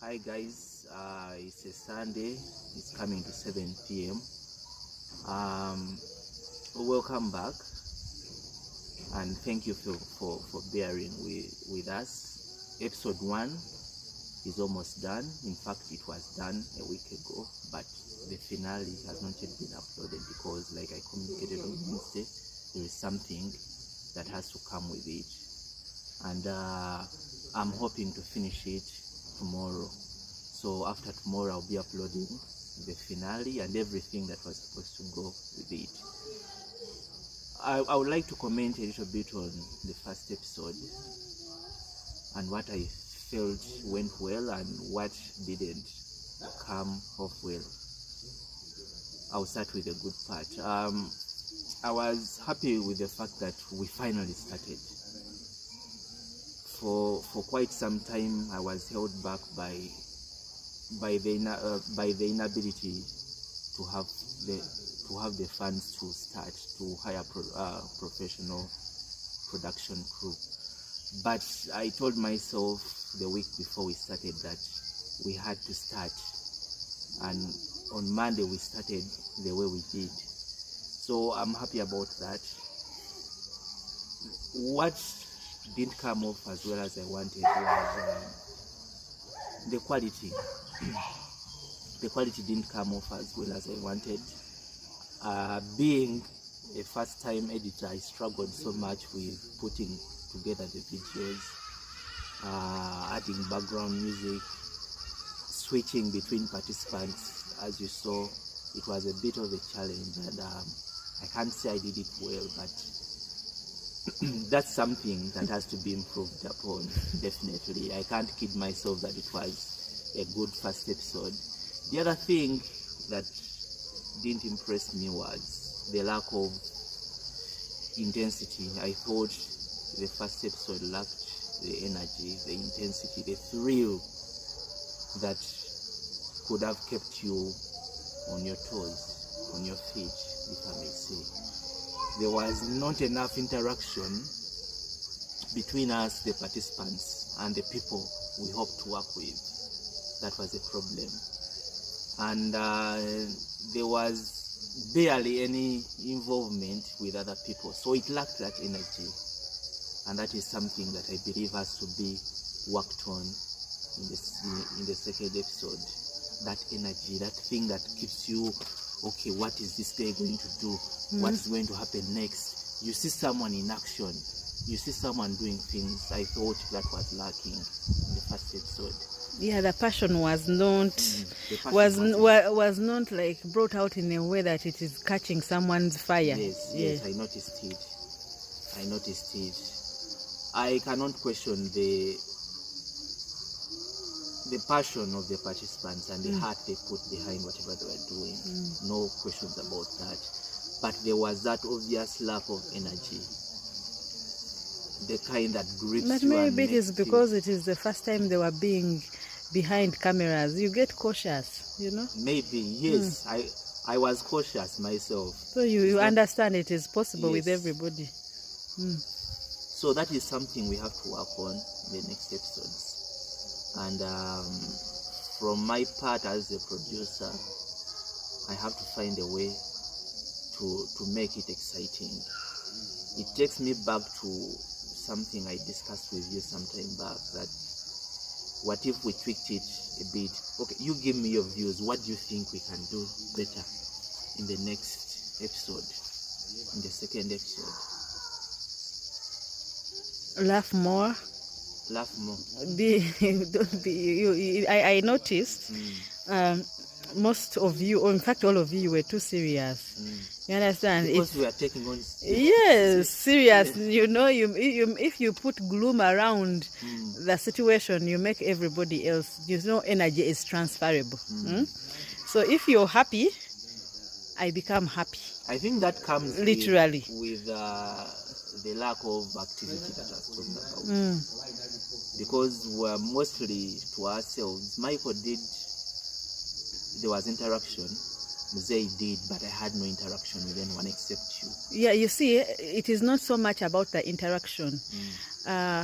Hi guys, it's a Sunday. It's coming to 7 p.m. Welcome back, and thank you for bearing with us. Episode 1 is almost done. In fact, it was done a week ago, but the finale has not yet been uploaded because, like I communicated on Wednesday, there is something that has to come with it, and I'm hoping to finish it tomorrow. So after tomorrow, I'll be uploading the finale and everything that was supposed to go with it. I would like to comment a little bit on the first episode and what I felt went well and what didn't come off well. I'll start with the good part. I was happy with the fact that we finally started. For quite some time, I was held back by the inability to have the funds to start to hire professional production crew. But I told myself the week before we started that we had to start, and on Monday we started the way we did. So I'm happy about that. What didn't come off as well as I wanted was the quality. The quality didn't come off as well as I wanted. Being a first-time editor, I struggled so much with putting together the videos, adding background music, switching between participants. As you saw, it was a bit of a challenge, and I can't say I did it well, but that's something that has to be improved upon, definitely. I can't kid myself that it was a good first episode. The other thing that didn't impress me was the lack of intensity. I thought the first episode lacked the energy, the intensity, the thrill that could have kept you on your toes, on your feet, if I may say. There was not enough interaction between us, the participants, and the people we hope to work with. That was a problem. And there was barely any involvement with other people. So it lacked that energy. And that is something that I believe has to be worked on in the second episode. That energy, that thing that keeps you, okay, what is this guy going to do? What is going to happen next? You see someone in action. You see someone doing things. I thought that was lacking in the first episode. Yeah, the passion was not like brought out in a way that it is catching someone's fire. Yes, I noticed it. I cannot question the passion of the participants and the heart they put behind whatever they were doing. No questions about that. But there was that obvious lack of energy. The kind that grips you. But maybe it is because it is the first time they were being behind cameras. You get cautious, you know? Maybe, yes. I was cautious myself. So you understand it is possible with everybody. So that is something we have to work on in the next episodes. And from my part as a producer, I have to find a way to make it exciting. It takes me back to something I discussed with you some time back, that what if we tweaked it a bit? Okay, you give me your views. What do you think we can do better in the next episode, in the second episode? Laugh more. I noticed most of you, or in fact all of you, were too serious. You understand? Because we are taking on. Yes, serious. You know, if you put gloom around the situation, you make everybody else. You know, energy is transferable. So if you're happy, I become happy. I think that comes literally with the lack of activity that I was talking about. Because we're mostly to ourselves. Michael did. There was interaction. Zay did, but I had no interaction with anyone except you. Yeah, you see, it is not so much about the interaction.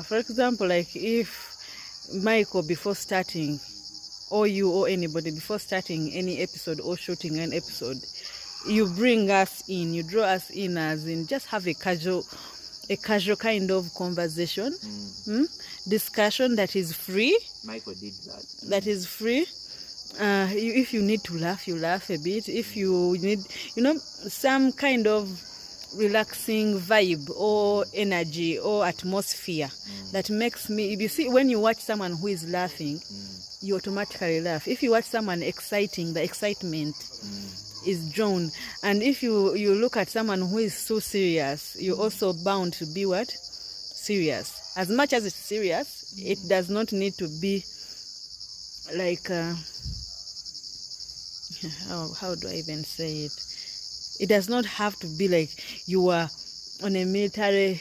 For example, like if Michael, before starting, or you or anybody, before starting any episode or shooting an episode, you bring us in, you draw us in, as in just have a casual kind of conversation, discussion that is free. Michael did that. That is free. If you need to laugh, you laugh a bit. If you need, some kind of relaxing vibe or energy or atmosphere that makes me, you see, when you watch someone who is laughing, you automatically laugh. If you watch someone exciting, the excitement is drawn. And if you look at someone who is so serious, you're also bound to be what? Serious. As much as it's serious, it does not need to be like how do I even say it? It does not have to be like you are on a military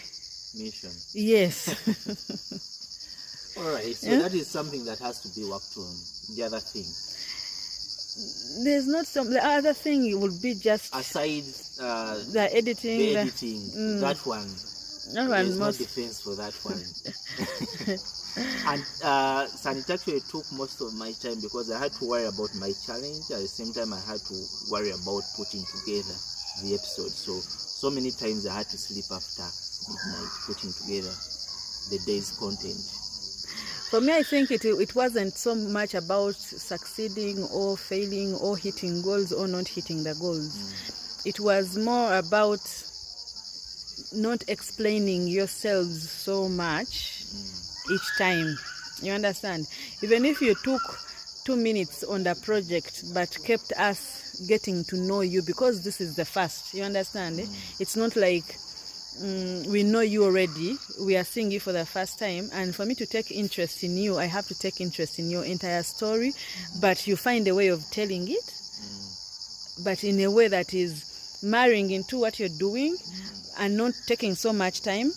mission. Yes. All right, so that is something that has to be worked on. The other thing, there's not some. The other thing would be just aside the editing. That one. There's no defense for that one. And it actually took most of my time because I had to worry about my challenge. At the same time, I had to worry about putting together the episode. So many times I had to sleep after midnight putting together the day's content. For me, I think it wasn't so much about succeeding or failing or hitting goals or not hitting the goals. It was more about not explaining yourselves so much each time. You understand? Even if you took 2 minutes on the project but kept us getting to know you, because this is the first, you understand? It's not like we know you already, we are seeing you for the first time, and for me to take interest in you, I have to take interest in your entire story, but you find a way of telling it, but in a way that is marrying into what you're doing and not taking so much time.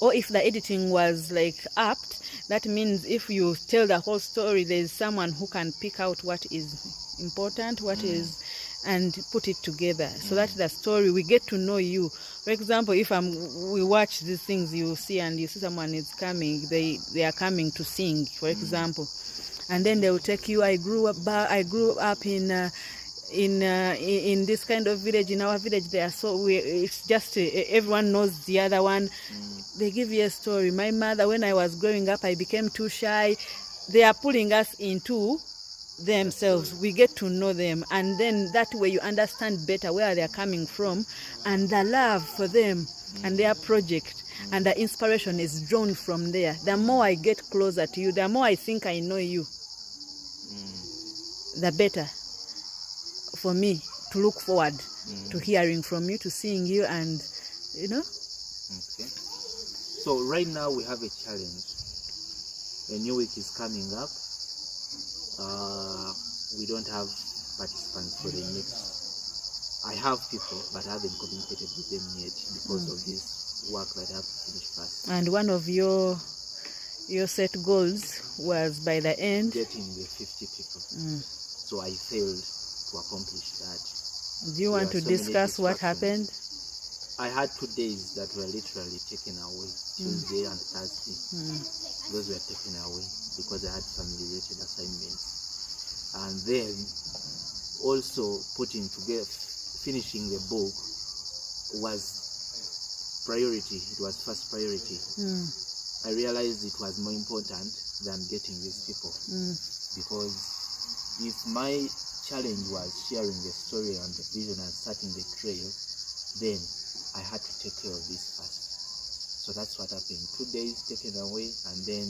Or if the editing was like apt, that means if you tell the whole story, there's someone who can pick out what is important, what is, and put it together, so that the story, we get to know you. For example, if we watch these things, you see, and you see someone is coming, they are coming to sing, for example, and then they will take you. I grew up in this kind of village. In our village, it's just everyone knows the other one. They give you a story. My mother, when I was growing up, I became too shy. They are pulling us into themselves. We get to know them, and then that way you understand better where they are coming from, and the love for them and their project, and the inspiration is drawn from there. The more I get closer to you, the more I think I know you, the better for me to look forward to hearing from you, to seeing you, and Okay. So right now we have a challenge. A new week is coming up. We don't have participants for the next. I have people, but I haven't communicated with them yet because of this work that I have to finish first. And one of your set goals was by the end getting the 50 people. So I failed to accomplish that. Do you want to discuss what happened? I had 2 days that were literally taken away, Tuesday and Thursday. Those were taken away because I had family-related assignments. And then also finishing the book was priority. It was first priority. I realized it was more important than getting these people. Because if my challenge was sharing the story and the vision and starting the trail, then I had to take care of this first. So that's what happened. 2 days taken away, and then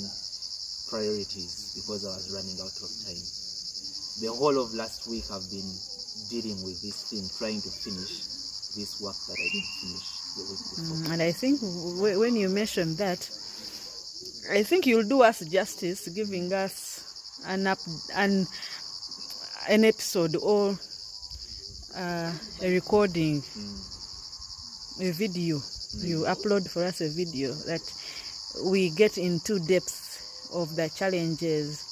priorities, because I was running out of time. The whole of last week I've been dealing with this thing, trying to finish this work that I didn't finish the week before. And I think when you mentioned that, I think you'll do us justice giving us an episode or a recording, a video. You upload for us a video that we get into depth of the challenges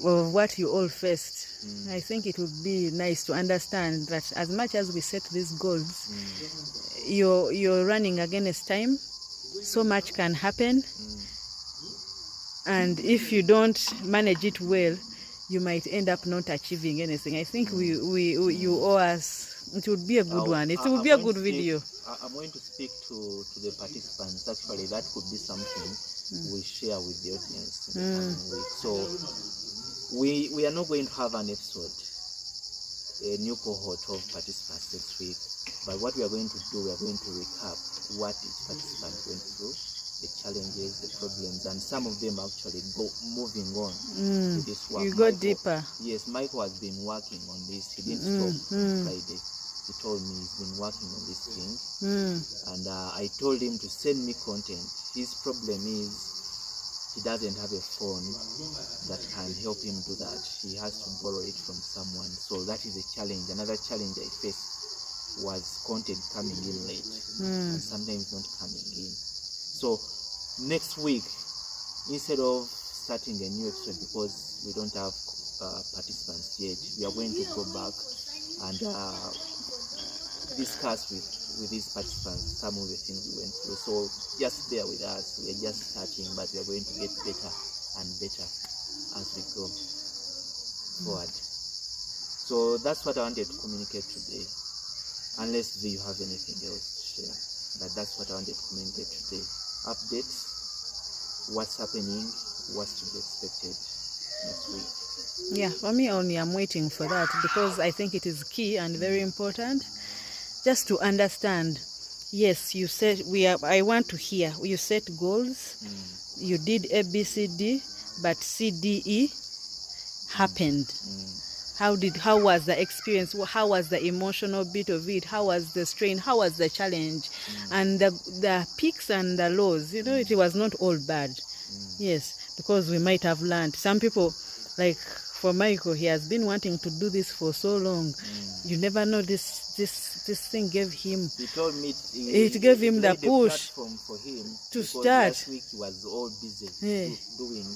of what you all faced. I think it would be nice to understand that as much as we set these goals, you're running against time. So much can happen. and if you don't manage it well, you might end up not achieving anything. I think you owe us. It would be a good one. It would be a good video. I'm going to speak to the participants. Actually, that could be something we share with the audience in the coming week. So we are not going to have an episode, a new cohort of participants next week. But what we are going to do, we are going to recap what each participant went through, the challenges, the problems, and some of them actually moving on to this work. You go deeper. Yes, Michael has been working on this. He didn't stop Friday. He told me he's been working on this thing, and I told him to send me content. His problem is he doesn't have a phone that can help him do that. He has to borrow it from someone. So that is a challenge. Another challenge I faced was content coming in late and sometimes not coming in. So next week, instead of starting a new episode, because we don't have participants yet, we are going to go back and discuss with these participants some of the things we went through. So just bear with us. We're just starting, but we are going to get better and better as we go forward. So that's what I wanted to communicate today. Unless you have anything else to share, but that's what I wanted to communicate today. Updates, what's happening, what's to be expected next week. Yeah, for me only, I'm waiting for that because I think it is key and very important just to understand. Yes, you said I want to hear. You set goals. You did A, B, C, D, but C, D, E happened. How was the experience? How was the emotional bit of it? How was the strain? How was the challenge? And the peaks and the lows, it was not all bad. Yes, because we might have learned. Some people, like for Michael, he has been wanting to do this for so long. You never know, this thing gave him. He told me it gave him the push for him to start. Last week he was all busy doing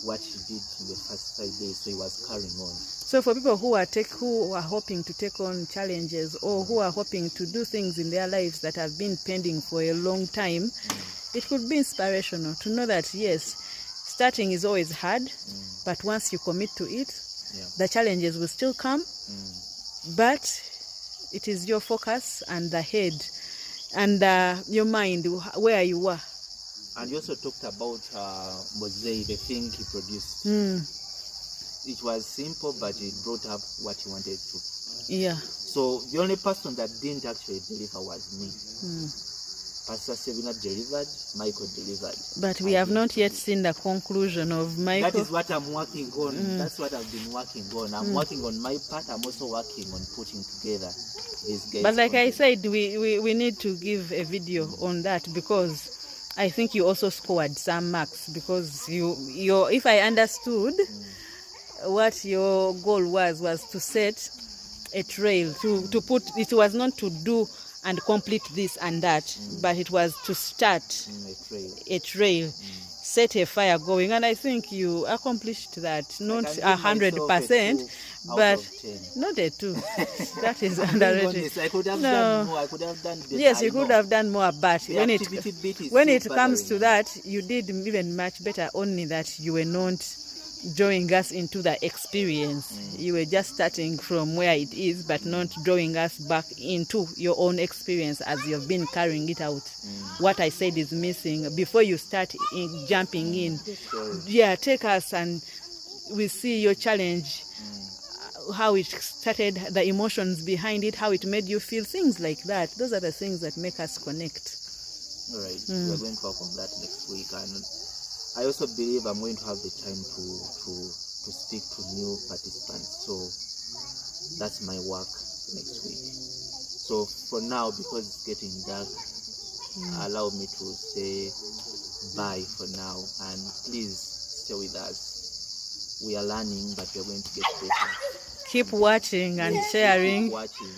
what he did in the first 5 days, so he was carrying on. So for people who are hoping to take on challenges or who are hoping to do things in their lives that have been pending for a long time, it could be inspirational to know that yes, starting is always hard, but once you commit to it, the challenges will still come, but it is your focus and the head and your mind where you were. And you also talked about Mosei, the thing he produced. It was simple, but it brought up what he wanted to. Yeah. So the only person that didn't actually deliver was me. Pastor Ssebina delivered, Michael delivered. But we have not yet seen the conclusion of Michael. That is what I'm working on. That's what I've been working on. I'm working on my part. I'm also working on putting together these guys. But like I said, we need to give a video on that because I think you also scored some marks because if I understood what your goal was to set a trail, to put, it was not to do and complete this and that, but it was to start a trail, set a fire going, and I think you accomplished that. Not 100%, but not a 2. That is underrated. I could have done more. I could have done better. Yes, you could have done more, but when it comes to that, you did even much better. Only that you were not drawing us into the experience. You were just starting from where it is, but not drawing us back into your own experience as you've been carrying it out. What I said is missing before you start jumping in. Yeah, take us and we see your challenge, how it started, the emotions behind it, how it made you feel, things like that. Those are the things that make us connect. All right, we're going to work on that next week, and I also believe I'm going to have the time to speak to new participants. So that's my work next week. So for now, because it's getting dark, allow me to say bye for now, and please stay with us. We are learning, but we're going to get better. Keep watching and sharing. Keep watching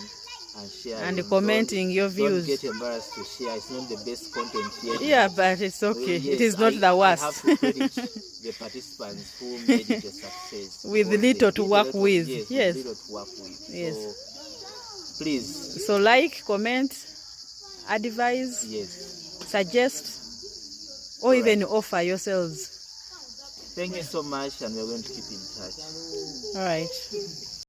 and sharing. And commenting your views. Don't get embarrassed to share. It's not the best content yet. Yeah, but it's okay. Yes, it is not the worst. I have to credit the participants who made it a success. With little to work with. Yes. Little to work with. Yes. So, please. So like, comment, advise, yes, suggest, or even offer yourselves Thank you so much, and we're going to keep in touch. All right.